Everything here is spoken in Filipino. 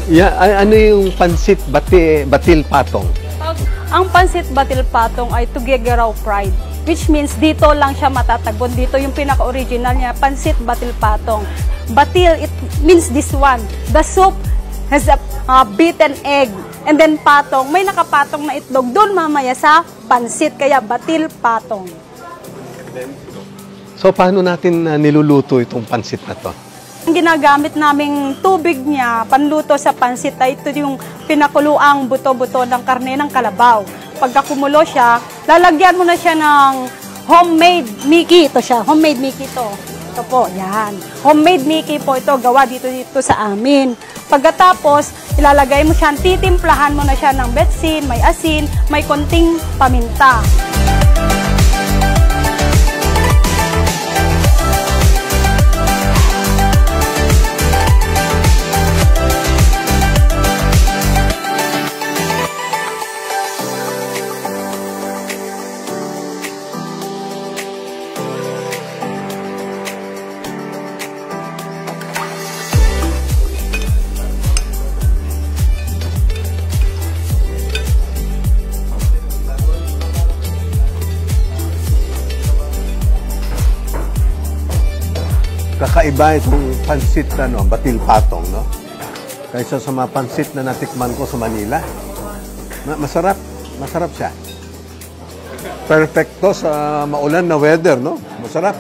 Yeah, ano yung pansit batil patong? Ang pansit batil patong ay Tuguegarao Pride, which means dito lang siya matatagpon. Dito yung pinaka-original niya, pansit batil patong. Batil, it means this one. The soup has a beaten egg. And then patong, may nakapatong na itlog doon mamaya sa pansit. Kaya batil patong. So, paano natin niluluto itong pansit na to? Ang ginagamit naming tubig niya, panluto sa pansit, ay ito yung pinakuluang buto-buto ng karne ng kalabaw. Pagka kumulo siya, lalagyan mo na siya ng homemade Mickey. Ito siya, homemade Mickey ito. Ito po, yan. Homemade Mickey po ito, gawa dito sa amin. Pagkatapos, ilalagay mo siya, titimplahan mo na siya ng betsin, may asin, may konting paminta. Kakaiba itong pansit na batil patong, no? Kaysa sa mga pansit na natikman ko sa Manila. Masarap. Masarap siya. Perfecto sa maulan na weather, no? Masarap.